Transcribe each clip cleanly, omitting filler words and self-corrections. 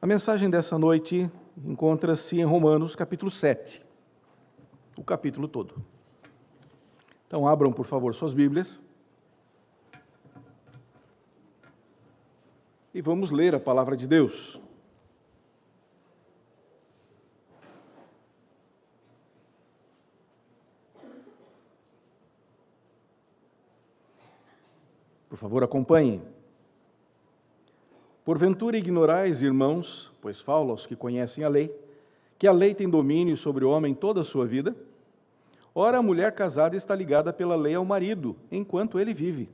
A mensagem dessa noite encontra-se em Romanos, capítulo 7, o capítulo todo. Então, abram, por favor, suas Bíblias e vamos ler a palavra de Deus. Por favor, acompanhem. Porventura ignorais, irmãos, pois falo aos que conhecem a lei, que a lei tem domínio sobre o homem toda a sua vida? Ora, a mulher casada está ligada pela lei ao marido, enquanto ele vive.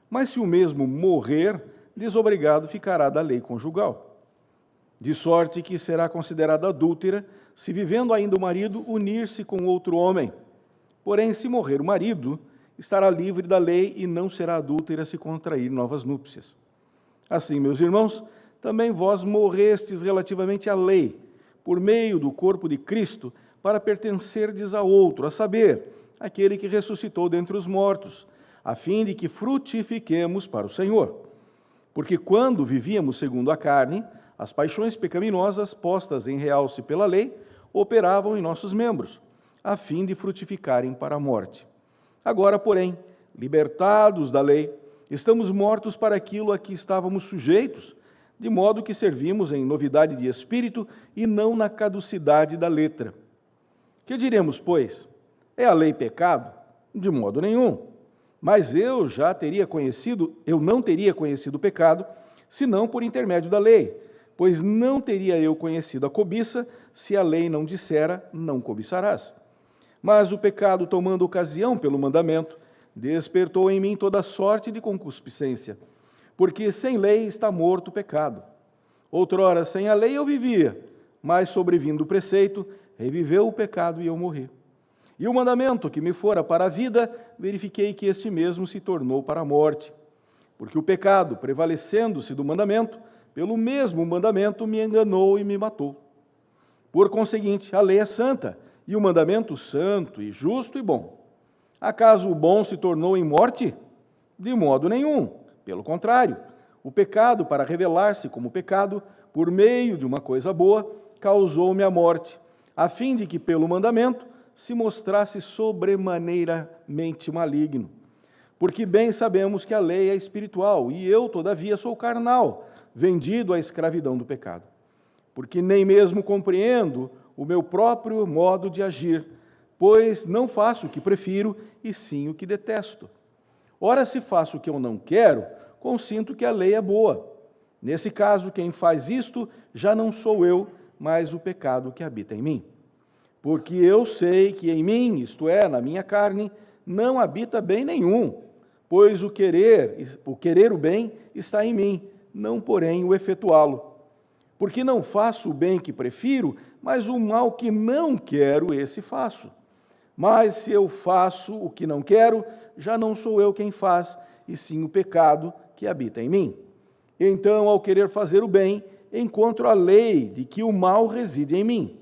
Mas se o mesmo morrer, desobrigado ficará da lei conjugal. De sorte que será considerada adúltera, se vivendo ainda o marido, unir-se com outro homem. Porém, se morrer o marido, estará livre da lei e não será adúltera se contrair novas núpcias. Assim, meus irmãos, também vós morrestes relativamente à lei, por meio do corpo de Cristo, para pertencerdes a outro, a saber, aquele que ressuscitou dentre os mortos, a fim de que frutifiquemos para o Senhor. Porque quando vivíamos segundo a carne, as paixões pecaminosas postas em realce pela lei operavam em nossos membros, a fim de frutificarem para a morte. Agora, porém, libertados da lei, estamos mortos para aquilo a que estávamos sujeitos, de modo que servimos em novidade de espírito e não na caducidade da letra. Que diremos, pois? É a lei pecado? De modo nenhum. Mas eu não teria conhecido o pecado, senão por intermédio da lei, pois não teria eu conhecido a cobiça, se a lei não dissera, não cobiçarás. Mas o pecado, tomando ocasião pelo mandamento, despertou em mim toda sorte de concupiscência, porque sem lei está morto o pecado. Outrora, sem a lei eu vivia, mas sobrevindo o preceito, reviveu o pecado e eu morri. E o mandamento que me fora para a vida, verifiquei que este mesmo se tornou para a morte. Porque o pecado, prevalecendo-se do mandamento, pelo mesmo mandamento me enganou e me matou. Por conseguinte, a lei é santa, e o mandamento santo e justo e bom. Acaso o bom se tornou em morte? De modo nenhum. Pelo contrário, o pecado, para revelar-se como pecado, por meio de uma coisa boa, causou-me a morte, a fim de que, pelo mandamento, se mostrasse sobremaneiramente maligno. Porque bem sabemos que a lei é espiritual, e eu, todavia, sou carnal, vendido à escravidão do pecado. Porque nem mesmo compreendo o meu próprio modo de agir, pois não faço o que prefiro, e sim o que detesto. Ora, se faço o que eu não quero, consinto que a lei é boa. Nesse caso, quem faz isto já não sou eu, mas o pecado que habita em mim. Porque eu sei que em mim, isto é, na minha carne, não habita bem nenhum, pois o querer o bem está em mim, não porém o efetuá-lo. Porque não faço o bem que prefiro, mas o mal que não quero, esse faço. Mas se eu faço o que não quero, já não sou eu quem faz, e sim o pecado que habita em mim. Então, ao querer fazer o bem, encontro a lei de que o mal reside em mim.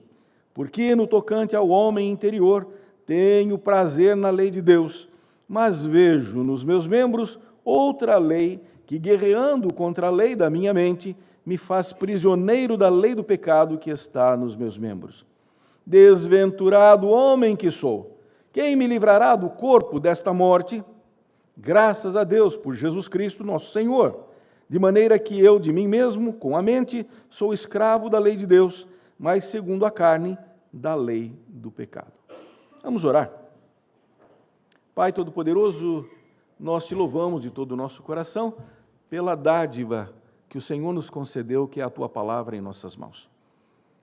Porque no tocante ao homem interior, tenho prazer na lei de Deus, mas vejo nos meus membros outra lei que, guerreando contra a lei da minha mente, me faz prisioneiro da lei do pecado que está nos meus membros. Desventurado homem que sou, quem me livrará do corpo desta morte? Graças a Deus por Jesus Cristo, nosso Senhor. De maneira que eu, de mim mesmo, com a mente, sou escravo da lei de Deus, mas segundo a carne, da lei do pecado. Vamos orar. Pai Todo-Poderoso, nós te louvamos de todo o nosso coração pela dádiva que o Senhor nos concedeu, que é a tua palavra em nossas mãos.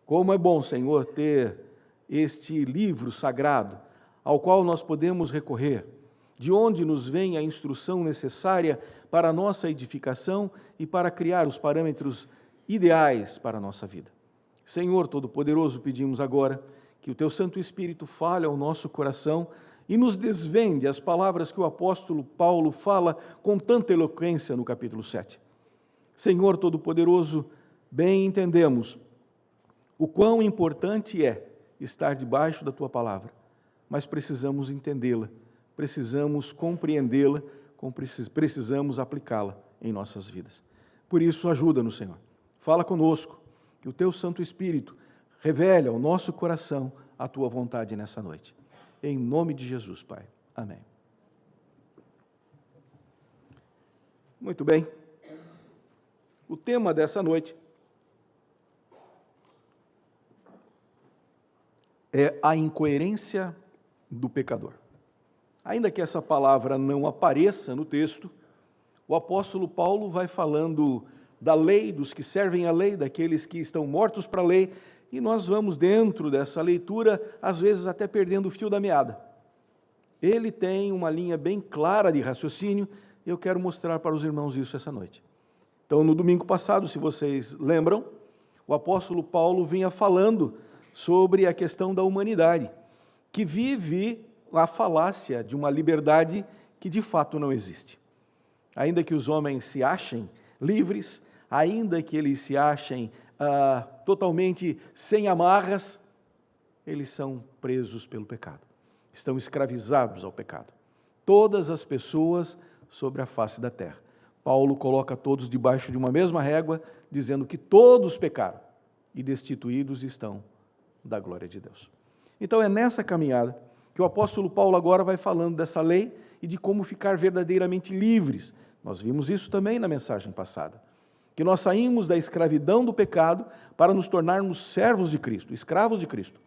Como é bom, Senhor, ter este livro sagrado ao qual nós podemos recorrer, de onde nos vem a instrução necessária para a nossa edificação e para criar os parâmetros ideais para a nossa vida. Senhor Todo-Poderoso, pedimos agora que o Teu Santo Espírito fale ao nosso coração e nos desvende as palavras que o apóstolo Paulo fala com tanta eloquência no capítulo 7. Senhor Todo-Poderoso, bem entendemos o quão importante é estar debaixo da Tua palavra, mas precisamos entendê-la, precisamos compreendê-la, precisamos aplicá-la em nossas vidas. Por isso, ajuda-nos, Senhor. Fala conosco, que que o teu Santo Espírito revele ao nosso coração a tua vontade nessa noite. Em nome de Jesus, Pai. Amém. Muito bem. O tema dessa noite é a incoerência do pecador. Ainda que essa palavra não apareça no texto, o apóstolo Paulo vai falando da lei, dos que servem à lei, daqueles que estão mortos para a lei, e nós vamos dentro dessa leitura, às vezes até perdendo o fio da meada. Ele tem uma linha bem clara de raciocínio, e eu quero mostrar para os irmãos isso essa noite. Então, no domingo passado, se vocês lembram, o apóstolo Paulo vinha falando sobre a questão da humanidade, que vive a falácia de uma liberdade que de fato não existe. Ainda que os homens se achem livres, ainda que eles se achem totalmente sem amarras, eles são presos pelo pecado, estão escravizados ao pecado. Todas as pessoas sobre a face da terra. Paulo coloca todos debaixo de uma mesma régua, dizendo que todos pecaram e destituídos estão da glória de Deus. Então é nessa caminhada que o apóstolo Paulo agora vai falando dessa lei e de como ficar verdadeiramente livres. Nós vimos isso também na mensagem passada, que nós saímos da escravidão do pecado para nos tornarmos servos de Cristo, escravos de Cristo.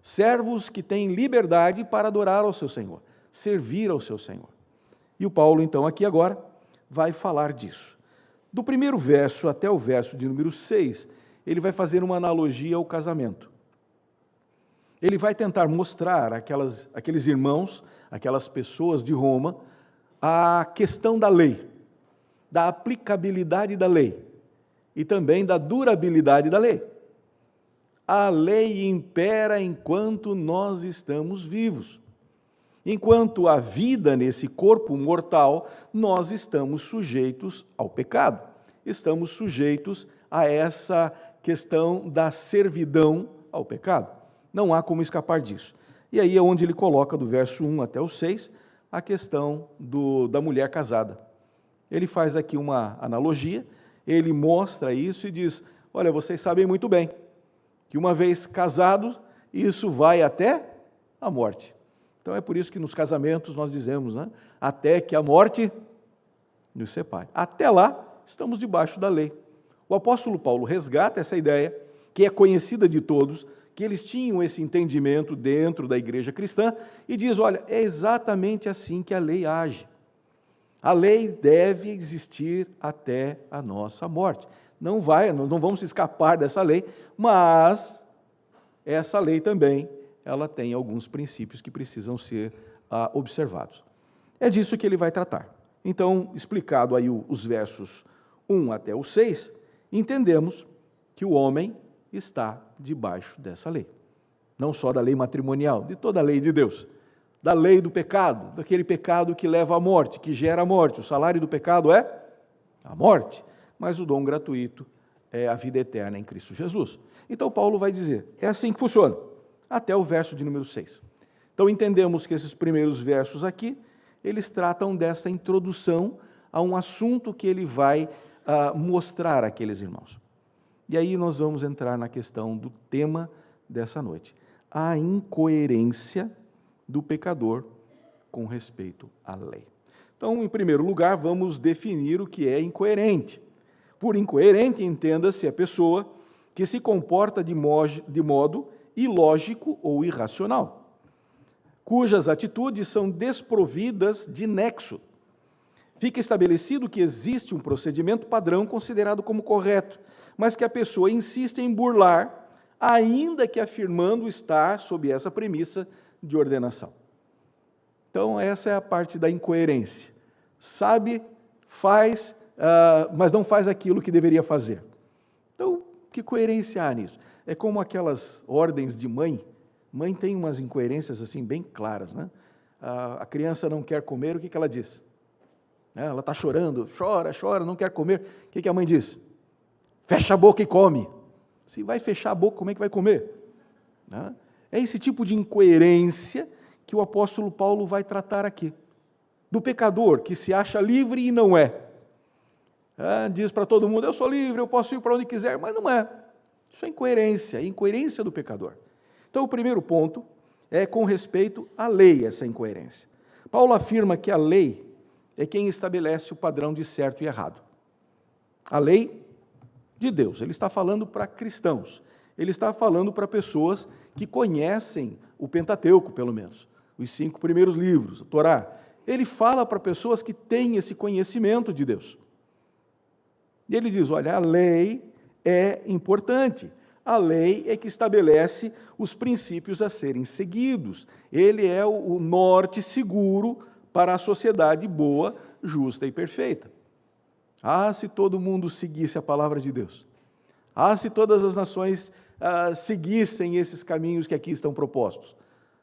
Servos que têm liberdade para adorar ao seu Senhor, servir ao seu Senhor. E o Paulo, então, aqui agora, vai falar disso. Do primeiro verso até o verso de número 6, ele vai fazer uma analogia ao casamento. Ele vai tentar mostrar aqueles irmãos, aquelas pessoas de Roma, a questão da lei, da aplicabilidade da lei e também da durabilidade da lei. A lei impera enquanto nós estamos vivos. Enquanto há vida nesse corpo mortal, nós estamos sujeitos ao pecado. Estamos sujeitos a essa questão da servidão ao pecado. Não há como escapar disso. E aí é onde ele coloca, do verso 1 até o 6, a questão da mulher casada. Ele faz aqui uma analogia, ele mostra isso e diz, olha, vocês sabem muito bem que uma vez casados, isso vai até a morte. Então é por isso que nos casamentos nós dizemos, né, até que a morte nos separe. Até lá, estamos debaixo da lei. O apóstolo Paulo resgata essa ideia, que é conhecida de todos, que eles tinham esse entendimento dentro da igreja cristã, e diz, olha, é exatamente assim que a lei age. A lei deve existir até a nossa morte. Não vamos escapar dessa lei, mas essa lei também, ela tem alguns princípios que precisam ser observados. É disso que ele vai tratar. Então, explicado aí os versos 1 até o 6, entendemos que o homem está debaixo dessa lei. Não só da lei matrimonial, de toda a lei de Deus. Da lei do pecado, daquele pecado que leva à morte, que gera a morte. O salário do pecado é a morte, mas o dom gratuito é a vida eterna em Cristo Jesus. Então, Paulo vai dizer, é assim que funciona, até o verso de número 6. Então, entendemos que esses primeiros versos aqui, eles tratam dessa introdução a um assunto que ele vai mostrar àqueles irmãos. E aí nós vamos entrar na questão do tema dessa noite, a incoerência do pecador com respeito à lei. Então, em primeiro lugar, vamos definir o que é incoerente. Por incoerente, entenda-se a pessoa que se comporta de modo ilógico ou irracional, cujas atitudes são desprovidas de nexo. Fica estabelecido que existe um procedimento padrão considerado como correto, mas que a pessoa insiste em burlar, ainda que afirmando estar sob essa premissa de ordenação. Então, essa é a parte da incoerência. Sabe, faz, mas não faz aquilo que deveria fazer. Então, que coerência há nisso? É como aquelas ordens de mãe. Mãe tem umas incoerências assim bem claras, né? A criança não quer comer, o que ela diz? Ela está chorando, chora, não quer comer. O que a mãe diz? Fecha a boca e come. Se vai fechar a boca, como é que vai comer? É esse tipo de incoerência que o apóstolo Paulo vai tratar aqui. Do pecador que se acha livre e não é. Diz para todo mundo, eu sou livre, eu posso ir para onde quiser, mas não é. Isso é incoerência do pecador. Então, o primeiro ponto é com respeito à lei, essa incoerência. Paulo afirma que a lei é quem estabelece o padrão de certo e errado. A lei de Deus. Ele está falando para cristãos. Ele está falando para pessoas que conhecem o Pentateuco, pelo menos, os 5 primeiros livros, a Torá. Ele fala para pessoas que têm esse conhecimento de Deus. E ele diz, olha, a lei é importante. A lei é que estabelece os princípios a serem seguidos. Ele é o norte seguro para a sociedade boa, justa e perfeita. Ah, se todo mundo seguisse a palavra de Deus. Ah, se todas as nações seguissem esses caminhos que aqui estão propostos.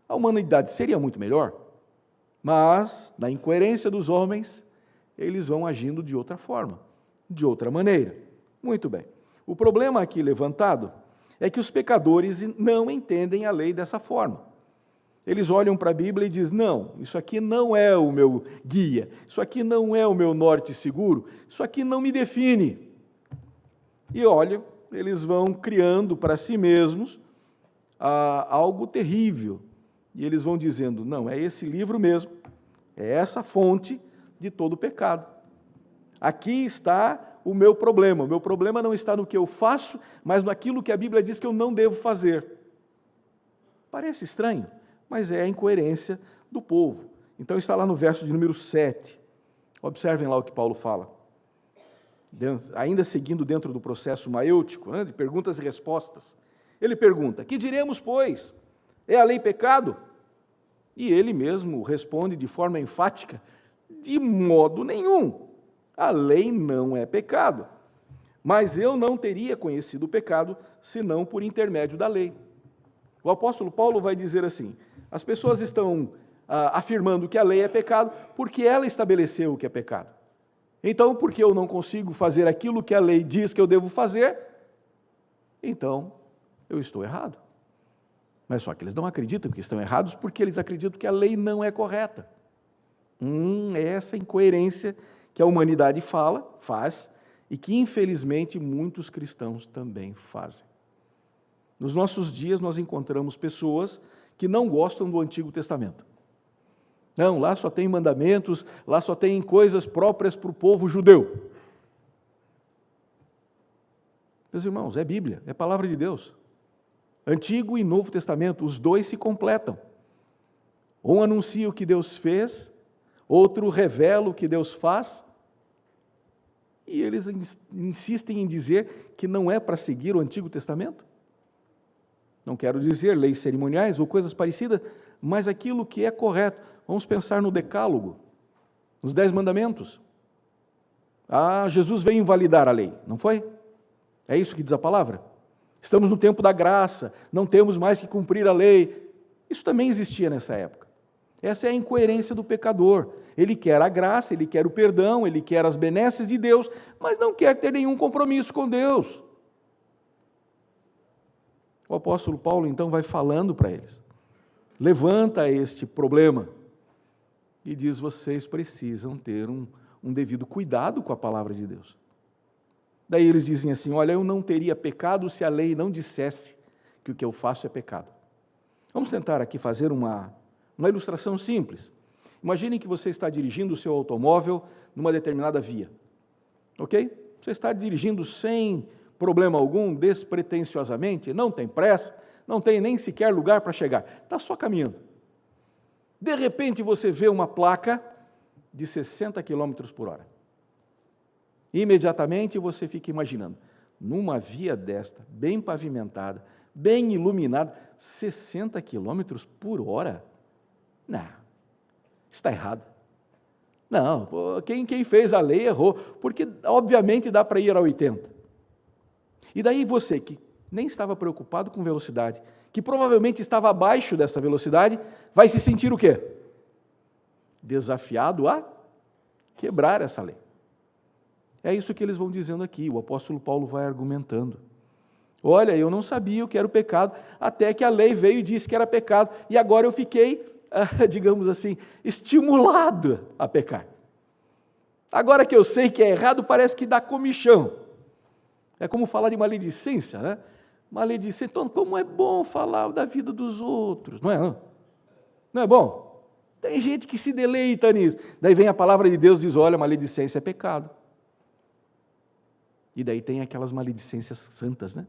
A humanidade seria muito melhor, mas, na incoerência dos homens, eles vão agindo de outra forma, de outra maneira. Muito bem. O problema aqui levantado é que os pecadores não entendem a lei dessa forma. Eles olham para a Bíblia e dizem, não, isso aqui não é o meu guia, isso aqui não é o meu norte seguro, isso aqui não me define. E olha, eles vão criando para si mesmos algo terrível. E eles vão dizendo, não, é esse livro mesmo, é essa fonte de todo o pecado. Aqui está o meu problema não está no que eu faço, mas naquilo que a Bíblia diz que eu não devo fazer. Parece estranho, mas é a incoerência do povo. Então está lá no verso de número 7. Observem lá o que Paulo fala. Ainda seguindo dentro do processo maêutico, de perguntas e respostas. Ele pergunta, que diremos, pois? É a lei pecado? E ele mesmo responde de forma enfática, de modo nenhum. A lei não é pecado. Mas eu não teria conhecido o pecado, senão por intermédio da lei. O apóstolo Paulo vai dizer assim, as pessoas estão afirmando que a lei é pecado porque ela estabeleceu o que é pecado. Então, porque eu não consigo fazer aquilo que a lei diz que eu devo fazer, então eu estou errado. Mas só que eles não acreditam que estão errados porque eles acreditam que a lei não é correta. É essa incoerência que a humanidade faz, e que infelizmente muitos cristãos também fazem. Nos nossos dias nós encontramos pessoas que não gostam do Antigo Testamento. Não, lá só tem mandamentos, lá só tem coisas próprias para o povo judeu. Meus irmãos, é Bíblia, é palavra de Deus. Antigo e Novo Testamento, os dois se completam. Um anuncia o que Deus fez, outro revela o que Deus faz, e eles insistem em dizer que não é para seguir o Antigo Testamento. Não quero dizer leis cerimoniais ou coisas parecidas, mas aquilo que é correto. Vamos pensar no Decálogo, nos 10 mandamentos. Jesus veio invalidar a lei, não foi? É isso que diz a palavra? Estamos no tempo da graça, não temos mais que cumprir a lei. Isso também existia nessa época. Essa é a incoerência do pecador. Ele quer a graça, ele quer o perdão, ele quer as benesses de Deus, mas não quer ter nenhum compromisso com Deus. O apóstolo Paulo, então, vai falando para eles. Levanta este problema e diz, vocês precisam ter um devido cuidado com a palavra de Deus. Daí eles dizem assim, olha, eu não teria pecado se a lei não dissesse que o que eu faço é pecado. Vamos tentar aqui fazer uma ilustração simples. Imagine que você está dirigindo o seu automóvel numa determinada via, ok? Você está dirigindo sem problema algum, despretensiosamente, não tem pressa, não tem nem sequer lugar para chegar, está só caminhando. De repente você vê uma placa de 60 km por hora. Imediatamente você fica imaginando, numa via desta, bem pavimentada, bem iluminada, 60 km por hora? Não, está errado. Não, quem fez a lei errou, porque obviamente dá para ir a 80. E daí você, que nem estava preocupado com velocidade, que provavelmente estava abaixo dessa velocidade, vai se sentir o quê? Desafiado a quebrar essa lei. É isso que eles vão dizendo aqui, o apóstolo Paulo vai argumentando. Olha, eu não sabia o que era o pecado, até que a lei veio e disse que era pecado, e agora eu fiquei, digamos assim, estimulado a pecar. Agora que eu sei que é errado, parece que dá comichão. É como falar de maledicência, né? maledicente. Então, como é bom falar da vida dos outros, não é? Não é bom? Tem gente que se deleita nisso. Daí vem a palavra de Deus e diz, olha, maledicência é pecado. E daí tem aquelas maledicências santas, né?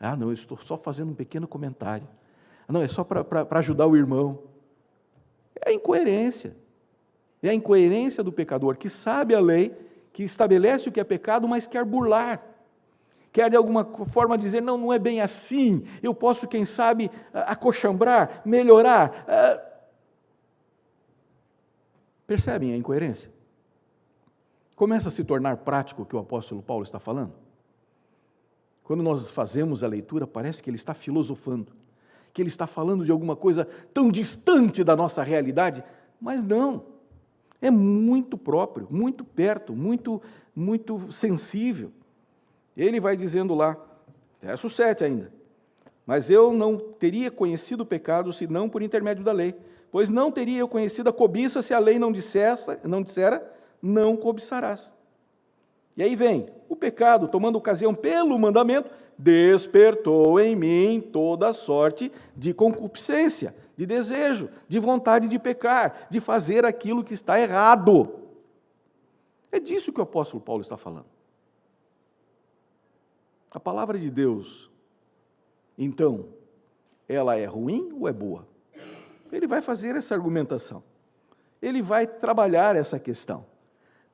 Ah, não, eu estou só fazendo um pequeno comentário. Ah, não, é só para ajudar o irmão. É a incoerência. É a incoerência do pecador que sabe a lei, que estabelece o que é pecado, mas quer burlar. Quer de alguma forma dizer, não, não é bem assim. Eu posso, quem sabe, acochambrar, melhorar. Percebem a incoerência? Começa a se tornar prático o que o apóstolo Paulo está falando. Quando nós fazemos a leitura, parece que ele está filosofando, que ele está falando de alguma coisa tão distante da nossa realidade, mas não. É muito próprio, muito perto, muito sensível. Ele vai dizendo lá, verso 7 ainda, mas eu não teria conhecido o pecado senão por intermédio da lei, pois não teria eu conhecido a cobiça se a lei não dissera, não cobiçarás. E aí vem, o pecado, tomando ocasião pelo mandamento, despertou em mim toda sorte de concupiscência, de desejo, de vontade de pecar, de fazer aquilo que está errado. É disso que o apóstolo Paulo está falando. A palavra de Deus, então, ela é ruim ou é boa? Ele vai fazer essa argumentação. Ele vai trabalhar essa questão.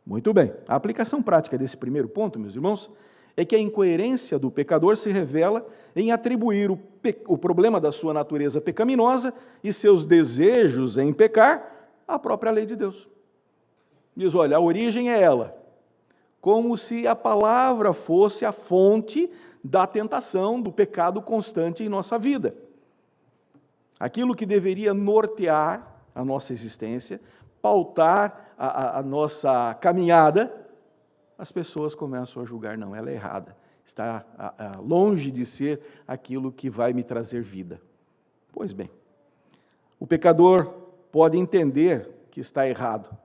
Muito bem. A aplicação prática desse primeiro ponto, meus irmãos, é que a incoerência do pecador se revela em atribuir o problema da sua natureza pecaminosa e seus desejos em pecar à própria lei de Deus. Diz, olha, a origem é ela. Como se a palavra fosse a fonte da tentação, do pecado constante em nossa vida. Aquilo que deveria nortear a nossa existência, pautar a nossa caminhada, as pessoas começam a julgar, não, ela é errada, está longe de ser aquilo que vai me trazer vida. Pois bem, o pecador pode entender que está errado,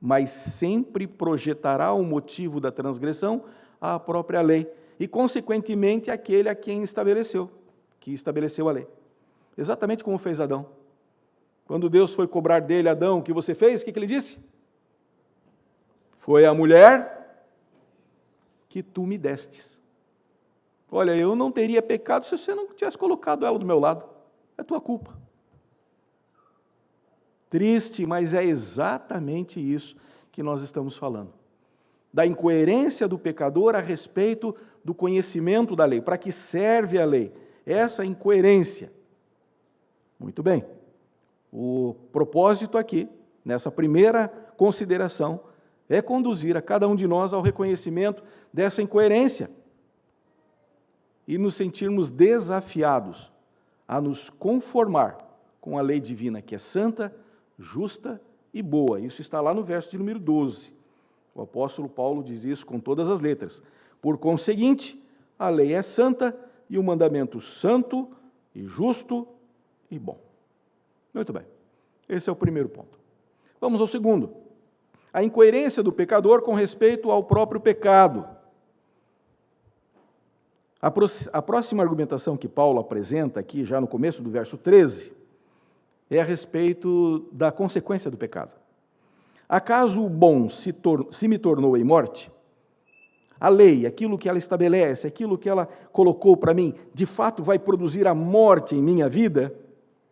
mas sempre projetará o motivo da transgressão à própria lei, e consequentemente aquele a quem que estabeleceu a lei. Exatamente como fez Adão. Quando Deus foi cobrar dele, Adão, o que você fez? O que ele disse? Foi a mulher que tu me destes. Olha, eu não teria pecado se você não tivesse colocado ela do meu lado. É tua culpa. Triste, mas é exatamente isso que nós estamos falando. Da incoerência do pecador a respeito do conhecimento da lei. Para que serve a lei? Essa incoerência. Muito bem. O propósito aqui, nessa primeira consideração, é conduzir a cada um de nós ao reconhecimento dessa incoerência e nos sentirmos desafiados a nos conformar com a lei divina, que é santa, justa e boa. Isso está lá no verso de número 12. O apóstolo Paulo diz isso com todas as letras. Por conseguinte, a lei é santa e o mandamento santo e justo e bom. Muito bem. Esse é o primeiro ponto. Vamos ao segundo. A incoerência do pecador com respeito ao próprio pecado. A próxima argumentação que Paulo apresenta aqui, já no começo do verso 13, é a respeito da consequência do pecado. Acaso o bom se me tornou em morte? A lei, aquilo que ela estabelece, aquilo que ela colocou para mim, de fato vai produzir a morte em minha vida?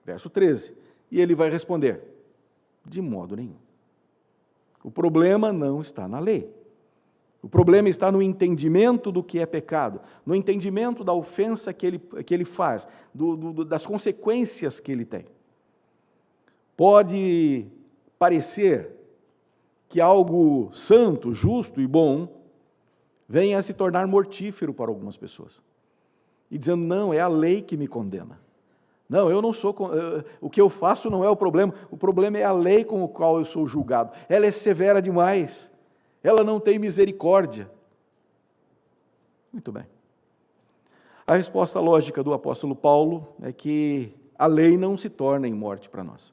Verso 13. E ele vai responder, de modo nenhum. O problema não está na lei. O problema está no entendimento do que é pecado, no entendimento da ofensa que ele faz, das consequências que ele tem. Pode parecer que algo santo, justo e bom venha a se tornar mortífero para algumas pessoas. E dizendo, não, é a lei que me condena. Não, eu não sou, o que eu faço não é o problema é a lei com a qual eu sou julgado. Ela é severa demais, ela não tem misericórdia. Muito bem. A resposta lógica do apóstolo Paulo é que a lei não se torna em morte para nós.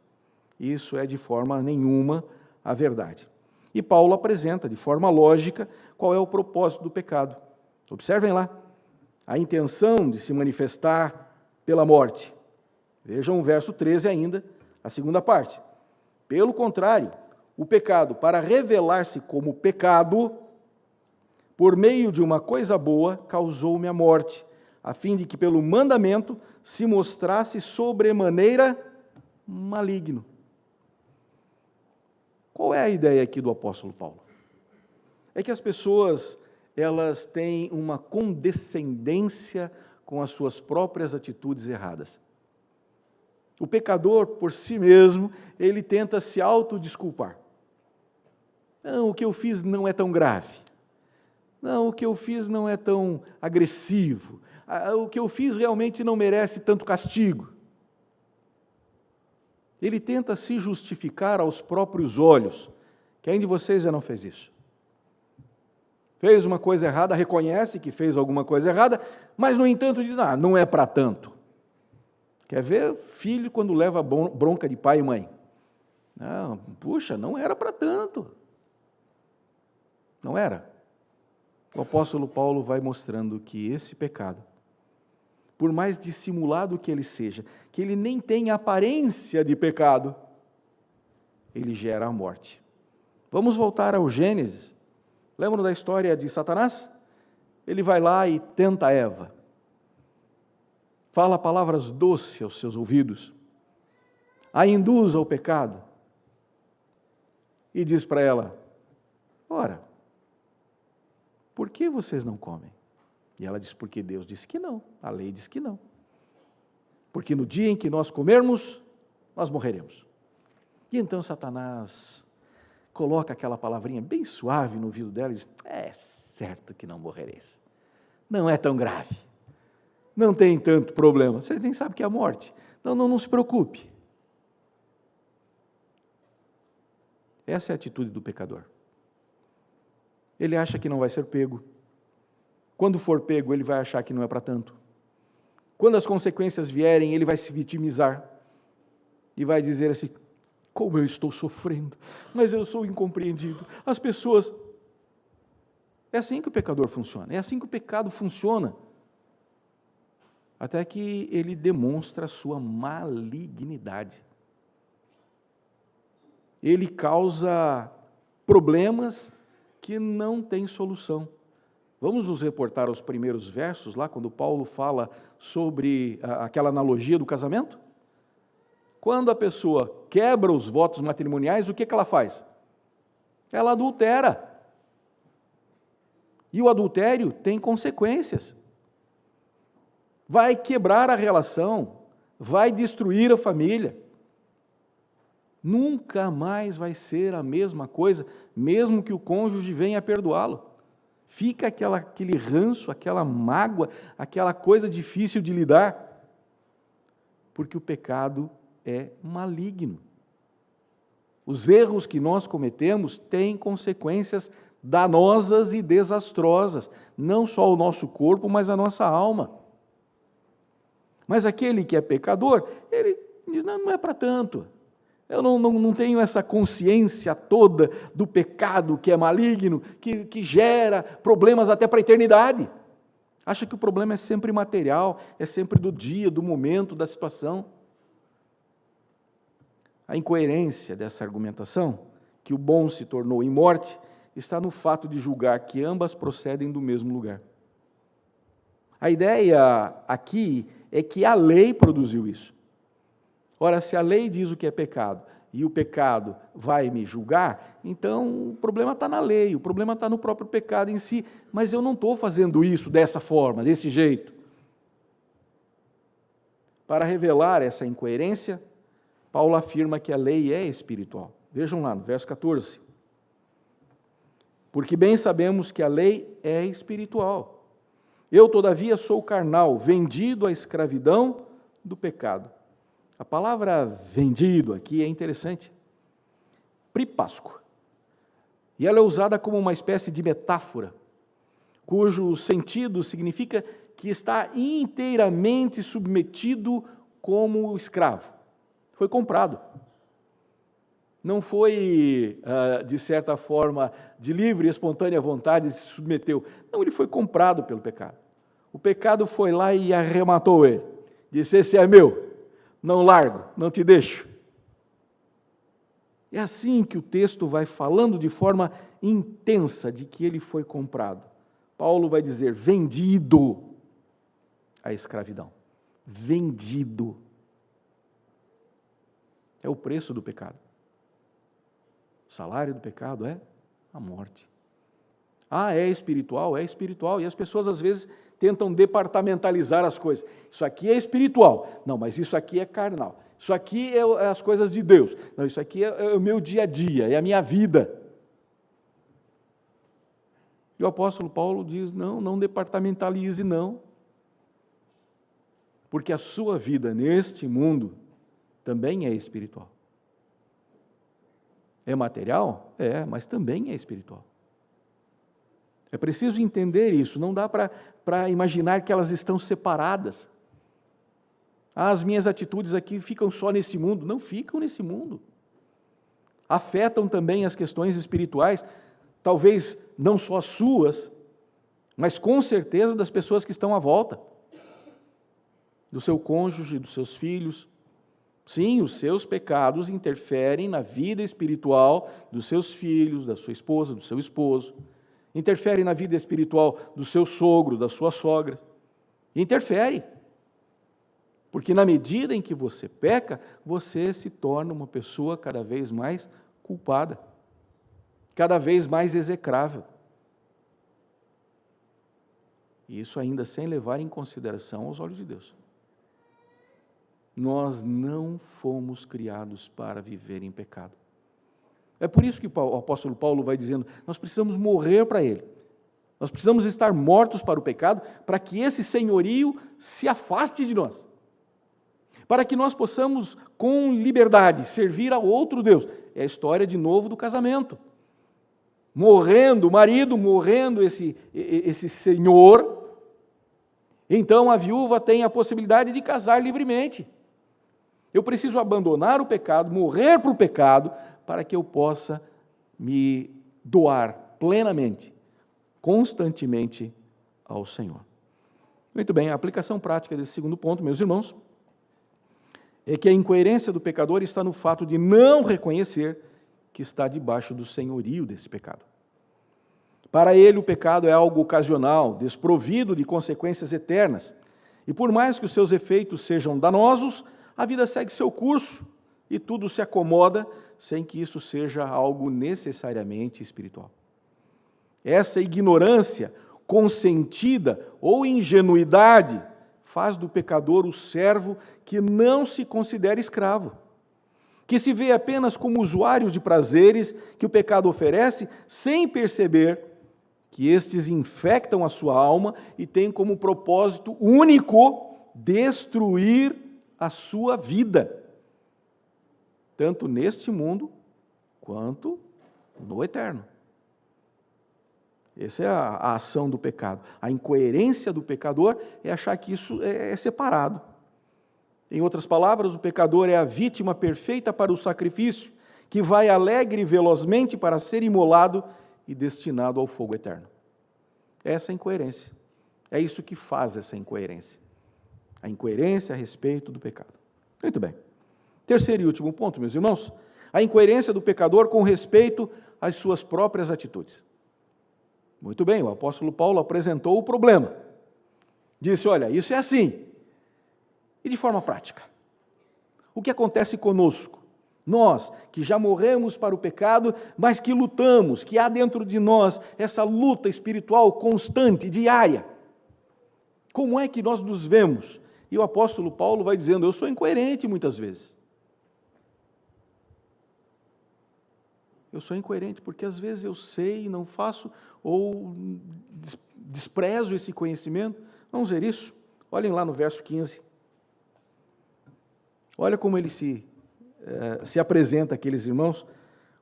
Isso é de forma nenhuma a verdade. E Paulo apresenta de forma lógica qual é o propósito do pecado. Observem lá, a intenção de se manifestar pela morte. Vejam o verso 13 ainda, a segunda parte. Pelo contrário, o pecado, para revelar-se como pecado, por meio de uma coisa boa, causou-me a morte, a fim de que pelo mandamento se mostrasse sobremaneira maligno. Qual é a ideia aqui do apóstolo Paulo? É que as pessoas, elas têm uma condescendência com as suas próprias atitudes erradas. O pecador, por si mesmo, ele tenta se autodesculpar. Não, o que eu fiz não é tão grave. Não, o que eu fiz não é tão agressivo. O que eu fiz realmente não merece tanto castigo. Ele tenta se justificar aos próprios olhos. Quem de vocês já não fez isso? Fez uma coisa errada, reconhece que fez alguma coisa errada, mas, no entanto, diz, não é para tanto. Quer ver filho quando leva bronca de pai e mãe? Não, puxa, não era para tanto. Não era. O apóstolo Paulo vai mostrando que esse pecado, por mais dissimulado que ele seja, que ele nem tem aparência de pecado, ele gera a morte. Vamos voltar ao Gênesis. Lembram da história de Satanás? Ele vai lá e tenta Eva. Fala palavras doces aos seus ouvidos, a induz ao pecado e diz para ela, ora, por que vocês não comem? E ela diz, porque Deus disse que não, a lei diz que não. Porque no dia em que nós comermos, nós morreremos. E então Satanás coloca aquela palavrinha bem suave no ouvido dela e diz, é certo que não morrereis. Não é tão grave. Não tem tanto problema. Você nem sabe que é a morte. Não se preocupe. Essa é a atitude do pecador. Ele acha que não vai ser pego. Quando for pego, ele vai achar que não é para tanto. Quando as consequências vierem, ele vai se vitimizar. E vai dizer assim, como eu estou sofrendo, mas eu sou incompreendido. As pessoas... É assim que o pecador funciona. É assim que o pecado funciona. Até que ele demonstra a sua malignidade. Ele causa problemas que não têm solução. Vamos nos reportar aos primeiros versos, lá quando Paulo fala sobre aquela analogia do casamento? Quando a pessoa quebra os votos matrimoniais, o que ela faz? Ela adultera. E o adultério tem consequências. Vai quebrar a relação, vai destruir a família. Nunca mais vai ser a mesma coisa, mesmo que o cônjuge venha a perdoá-lo. Fica aquele ranço, aquela mágoa, aquela coisa difícil de lidar, porque o pecado é maligno. Os erros que nós cometemos têm consequências danosas e desastrosas, não só ao nosso corpo, mas à nossa alma. Mas aquele que é pecador, ele diz, não é para tanto. Eu não tenho essa consciência toda do pecado que é maligno, que gera problemas até para a eternidade. Acha que o problema é sempre material, é sempre do dia, do momento, da situação. A incoerência dessa argumentação, que o bom se tornou em morte, está no fato de julgar que ambas procedem do mesmo lugar. A ideia aqui é que a lei produziu isso. Ora, se a lei diz o que é pecado e o pecado vai me julgar, então o problema está na lei, o problema está no próprio pecado em si, mas eu não estou fazendo isso dessa forma, desse jeito. Para revelar essa incoerência, Paulo afirma que a lei é espiritual. Vejam lá no verso 14. Porque bem sabemos que a lei é espiritual. Eu, todavia, sou carnal, vendido à escravidão do pecado. A palavra vendido aqui é interessante. Pripasco. E ela é usada como uma espécie de metáfora, cujo sentido significa que está inteiramente submetido como escravo. Foi comprado. Não foi, de certa forma, de livre e espontânea vontade, se submeteu. Não, ele foi comprado pelo pecado. O pecado foi lá e arrematou ele. Disse, esse é meu, não largo, não te deixo. É assim que o texto vai falando de forma intensa de que ele foi comprado. Paulo vai dizer, vendido à escravidão. Vendido. É o preço do pecado. O salário do pecado é a morte. É espiritual? É espiritual. E as pessoas às vezes tentam departamentalizar as coisas. Isso aqui é espiritual. Não, mas isso aqui é carnal. Isso aqui é as coisas de Deus. Não, isso aqui é o meu dia a dia, é a minha vida. E o apóstolo Paulo diz, não departamentalize, não. Porque a sua vida neste mundo também é espiritual. É material? É, mas também é espiritual. É preciso entender isso, não dá para imaginar que elas estão separadas. As minhas atitudes aqui ficam só nesse mundo. Não ficam nesse mundo. Afetam também as questões espirituais, talvez não só as suas, mas com certeza das pessoas que estão à volta. Do seu cônjuge, dos seus filhos. Sim, os seus pecados interferem na vida espiritual dos seus filhos, da sua esposa, do seu esposo. Interferem na vida espiritual do seu sogro, da sua sogra. Interfere. Porque na medida em que você peca, você se torna uma pessoa cada vez mais culpada, cada vez mais execrável. E isso ainda sem levar em consideração aos olhos de Deus. Nós não fomos criados para viver em pecado. É por isso que o apóstolo Paulo vai dizendo, nós precisamos morrer para ele. Nós precisamos estar mortos para o pecado, para que esse senhorio se afaste de nós. Para que nós possamos, com liberdade, servir a outro Deus. É a história, de novo, do casamento. Morrendo, o marido morrendo esse senhor, então a viúva tem a possibilidade de casar livremente. Eu preciso abandonar o pecado, morrer para o pecado, para que eu possa me doar plenamente, constantemente ao Senhor. Muito bem, a aplicação prática desse segundo ponto, meus irmãos, é que a incoerência do pecador está no fato de não reconhecer que está debaixo do senhorio desse pecado. Para ele, o pecado é algo ocasional, desprovido de consequências eternas. E por mais que os seus efeitos sejam danosos, a vida segue seu curso e tudo se acomoda sem que isso seja algo necessariamente espiritual. Essa ignorância consentida ou ingenuidade faz do pecador o servo que não se considera escravo, que se vê apenas como usuário de prazeres que o pecado oferece, sem perceber que estes infectam a sua alma e têm como propósito único destruir a sua vida, tanto neste mundo quanto no eterno. Essa é a ação do pecado. A incoerência do pecador é achar que isso é separado. Em outras palavras, o pecador é a vítima perfeita para o sacrifício, que vai alegre e velozmente para ser imolado e destinado ao fogo eterno. Essa é a incoerência. É isso que faz essa incoerência. A incoerência a respeito do pecado. Muito bem. Terceiro e último ponto, meus irmãos, a incoerência do pecador com respeito às suas próprias atitudes. Muito bem, o apóstolo Paulo apresentou o problema. Disse, olha, isso é assim. E de forma prática, o que acontece conosco? Nós, que já morremos para o pecado, mas que lutamos, que há dentro de nós essa luta espiritual constante, diária. Como é que nós nos vemos? E o apóstolo Paulo vai dizendo, eu sou incoerente muitas vezes. Eu sou incoerente porque às vezes eu sei e não faço, ou desprezo esse conhecimento. Vamos ver isso? Olhem lá no verso 15. Olha como ele se apresenta àqueles irmãos.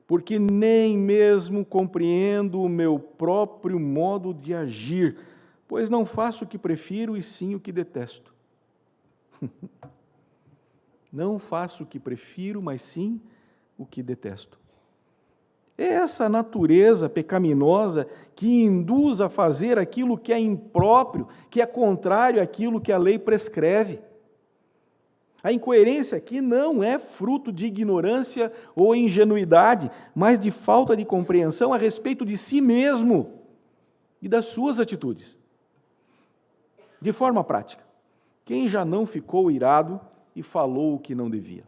Porque nem mesmo compreendo o meu próprio modo de agir, pois não faço o que prefiro e sim o que detesto. Não faço o que prefiro, mas sim o que detesto. É essa natureza pecaminosa que induz a fazer aquilo que é impróprio, que é contrário àquilo que a lei prescreve. A incoerência aqui não é fruto de ignorância ou ingenuidade, mas de falta de compreensão a respeito de si mesmo e das suas atitudes. De forma prática, quem já não ficou irado e falou o que não devia?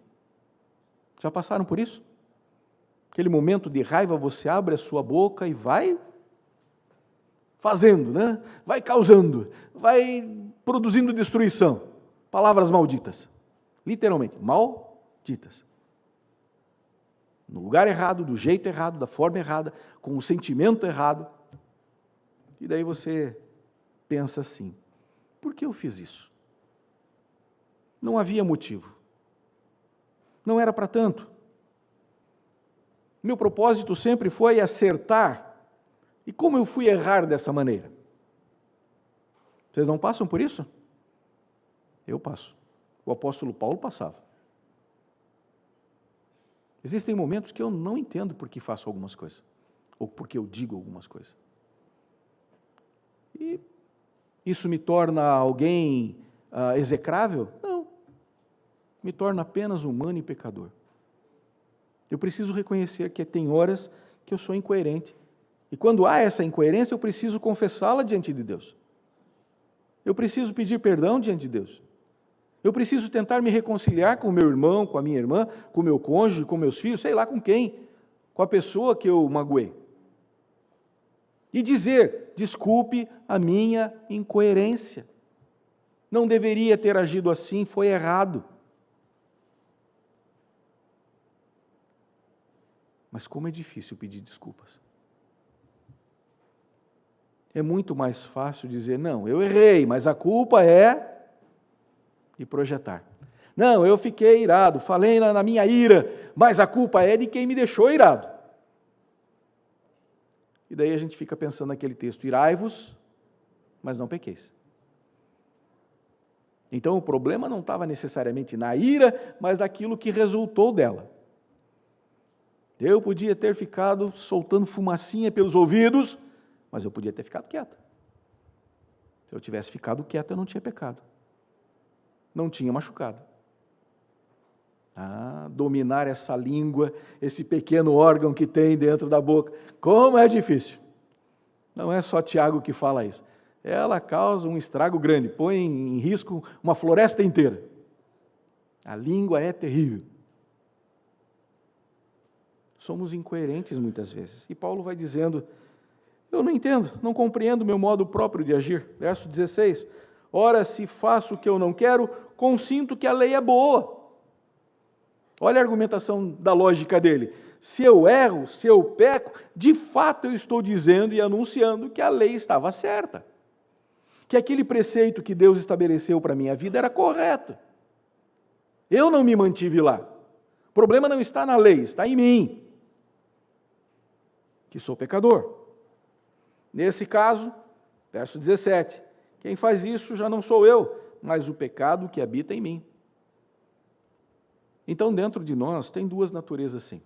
Já passaram por isso? Aquele momento de raiva, você abre a sua boca e vai fazendo, né? Vai causando, vai produzindo destruição. Palavras malditas. Literalmente, malditas. No lugar errado, do jeito errado, da forma errada, com o sentimento errado. E daí você pensa assim: por que eu fiz isso? Não havia motivo. Não era para tanto. Meu propósito sempre foi acertar. E como eu fui errar dessa maneira? Vocês não passam por isso? Eu passo. O apóstolo Paulo passava. Existem momentos que eu não entendo por que faço algumas coisas, ou porque eu digo algumas coisas. E isso me torna alguém execrável? Não. Me torna apenas humano e pecador. Eu preciso reconhecer que tem horas que eu sou incoerente. E quando há essa incoerência, eu preciso confessá-la diante de Deus. Eu preciso pedir perdão diante de Deus. Eu preciso tentar me reconciliar com o meu irmão, com a minha irmã, com o meu cônjuge, com meus filhos, sei lá com quem, com a pessoa que eu magoei. E dizer: desculpe a minha incoerência. Não deveria ter agido assim, foi errado. Mas como é difícil pedir desculpas. É muito mais fácil dizer: não, eu errei, mas a culpa é... e projetar. Não, eu fiquei irado, falei na minha ira, mas a culpa é de quem me deixou irado. E daí a gente fica pensando naquele texto: irai-vos, mas não pequeis. Então o problema não estava necessariamente na ira, mas daquilo que resultou dela. Eu podia ter ficado soltando fumacinha pelos ouvidos, mas eu podia ter ficado quieto. Se eu tivesse ficado quieto, eu não tinha pecado. Não tinha machucado. Dominar essa língua, esse pequeno órgão que tem dentro da boca, como é difícil. Não é só Tiago que fala isso. Ela causa um estrago grande, põe em risco uma floresta inteira. A língua é terrível. Somos incoerentes muitas vezes. E Paulo vai dizendo: eu não entendo, não compreendo o meu modo próprio de agir. Verso 16. Ora, se faço o que eu não quero, consinto que a lei é boa. Olha a argumentação da lógica dele. Se eu erro, se eu peco, de fato eu estou dizendo e anunciando que a lei estava certa. Que aquele preceito que Deus estabeleceu para a minha vida era correto. Eu não me mantive lá. O problema não está na lei, está em mim, que sou pecador. Nesse caso, verso 17, quem faz isso já não sou eu, mas o pecado que habita em mim. Então, dentro de nós, tem duas naturezas sim.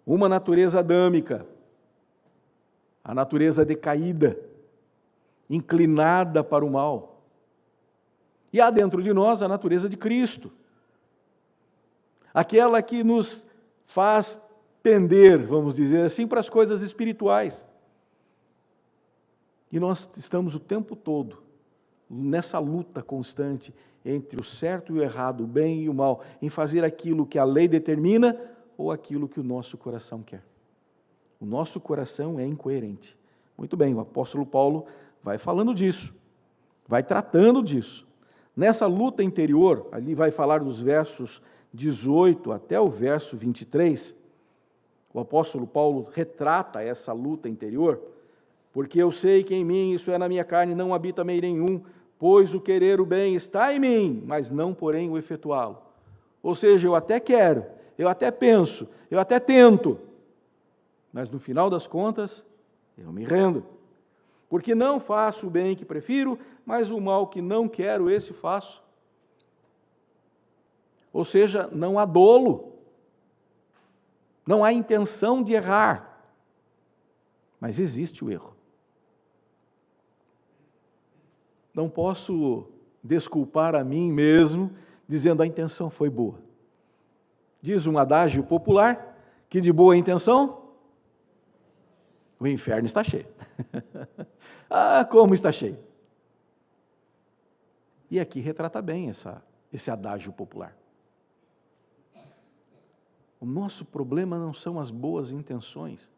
Uma natureza adâmica, a natureza decaída, inclinada para o mal. E há dentro de nós a natureza de Cristo, aquela que nos faz pender, vamos dizer assim, para as coisas espirituais. E nós estamos o tempo todo nessa luta constante entre o certo e o errado, o bem e o mal, em fazer aquilo que a lei determina ou aquilo que o nosso coração quer. O nosso coração é incoerente. Muito bem, o apóstolo Paulo vai falando disso, vai tratando disso. Nessa luta interior, ali vai falar dos versos 18 até o verso 23, o apóstolo Paulo retrata essa luta interior, porque eu sei que em mim, isso é na minha carne, não habita meio nenhum, pois o querer o bem está em mim, mas não porém o efetuá-lo. Ou seja, eu até quero, eu até penso, eu até tento, mas no final das contas, eu me rendo. Porque não faço o bem que prefiro, mas o mal que não quero, esse faço. Ou seja, não há dolo. Não há intenção de errar, mas existe o erro. Não posso desculpar a mim mesmo dizendo a intenção foi boa. Diz um adágio popular que de boa intenção o inferno está cheio. Ah, como está cheio. E aqui retrata bem esse adágio popular. O nosso problema não são as boas intenções,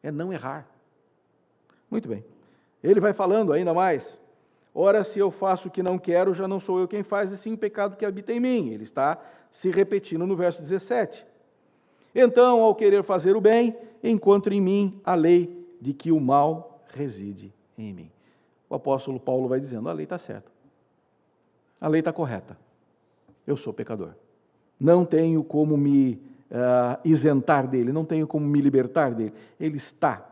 é não errar. Muito bem. Ele vai falando ainda mais. Ora, se eu faço o que não quero, já não sou eu quem faz, e sim o pecado que habita em mim. Ele está se repetindo no verso 17. Então, ao querer fazer o bem, encontro em mim a lei de que o mal reside em mim. O apóstolo Paulo vai dizendo, a lei está certa. A lei está correta. Eu sou pecador. Não tenho como me isentar dele, não tenho como me libertar dele. Ele está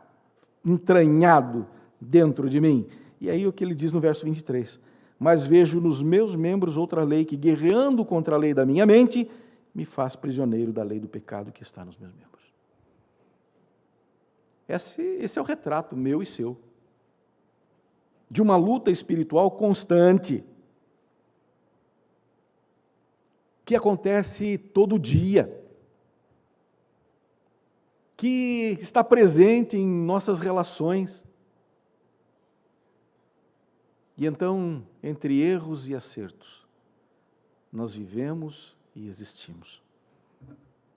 entranhado dentro de mim. E aí o que ele diz no verso 23, mas vejo nos meus membros outra lei que, guerreando contra a lei da minha mente, me faz prisioneiro da lei do pecado que está nos meus membros. Esse é o retrato meu e seu, de uma luta espiritual constante, que acontece todo dia, que está presente em nossas relações. E então, entre erros e acertos, nós vivemos e existimos.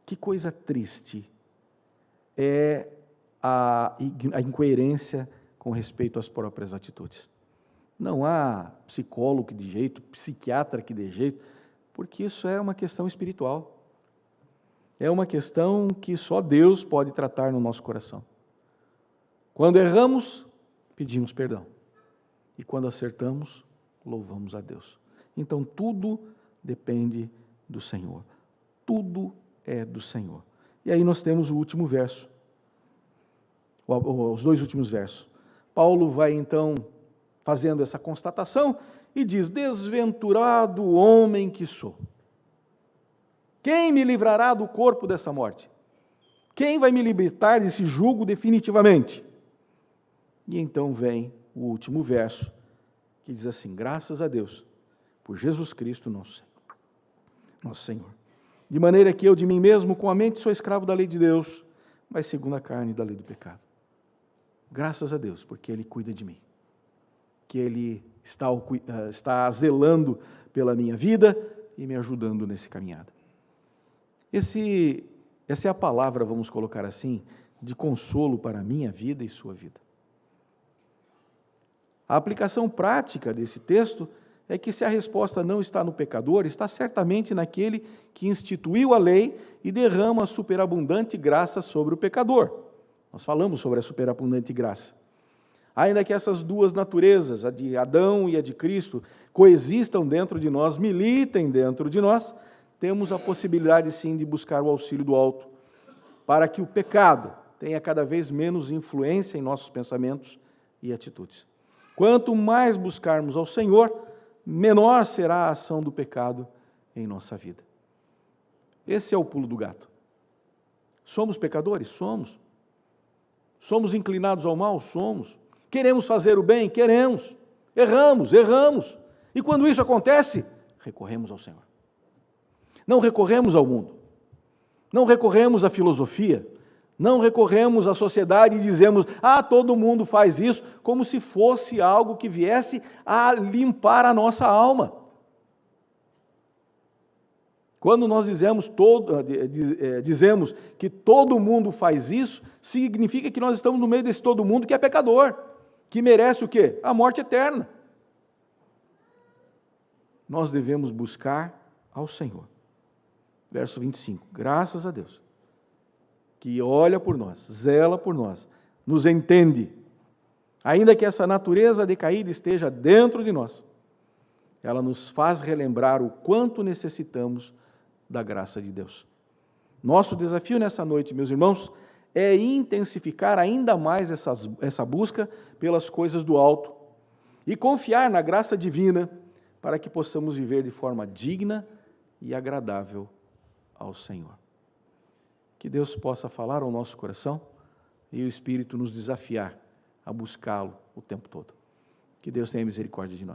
Que coisa triste é a incoerência com respeito às próprias atitudes. Não há psicólogo que dê jeito, psiquiatra que dê jeito, porque isso é uma questão espiritual. É uma questão que só Deus pode tratar no nosso coração. Quando erramos, pedimos perdão. E quando acertamos, louvamos a Deus. Então, tudo depende do Senhor. Tudo é do Senhor. E aí nós temos o último verso. Os dois últimos versos. Paulo vai, então, fazendo essa constatação e diz, desventurado homem que sou. Quem me livrará do corpo dessa morte? Quem vai me libertar desse jugo definitivamente? E então vem o último verso, que diz assim, graças a Deus, por Jesus Cristo, nosso Senhor. De maneira que eu de mim mesmo, com a mente, sou escravo da lei de Deus, mas segundo a carne, da lei do pecado. Graças a Deus, porque Ele cuida de mim, que Ele está zelando pela minha vida e me ajudando nesse caminhada. Essa é a palavra, vamos colocar assim, de consolo para a minha vida e sua vida. A aplicação prática desse texto é que se a resposta não está no pecador, está certamente naquele que instituiu a lei e derrama a superabundante graça sobre o pecador. Nós falamos sobre a superabundante graça. Ainda que essas duas naturezas, a de Adão e a de Cristo, coexistam dentro de nós, militem dentro de nós, temos a possibilidade sim de buscar o auxílio do alto, para que o pecado tenha cada vez menos influência em nossos pensamentos e atitudes. Quanto mais buscarmos ao Senhor, menor será a ação do pecado em nossa vida. Esse é o pulo do gato. Somos pecadores? Somos. Somos inclinados ao mal? Somos. Queremos fazer o bem? Queremos. Erramos. E quando isso acontece, recorremos ao Senhor. Não recorremos ao mundo. Não recorremos à filosofia. Não recorremos à sociedade e dizemos, todo mundo faz isso, como se fosse algo que viesse a limpar a nossa alma. Quando nós dizemos que todo mundo faz isso, significa que nós estamos no meio desse todo mundo que é pecador, que merece o quê? A morte eterna. Nós devemos buscar ao Senhor. Verso 25, graças a Deus, que olha por nós, zela por nós, nos entende, ainda que essa natureza decaída esteja dentro de nós, ela nos faz relembrar o quanto necessitamos da graça de Deus. Nosso desafio nessa noite, meus irmãos, é intensificar ainda mais essa busca pelas coisas do alto e confiar na graça divina para que possamos viver de forma digna e agradável ao Senhor. Que Deus possa falar ao nosso coração e o Espírito nos desafiar a buscá-lo o tempo todo. Que Deus tenha misericórdia de nós.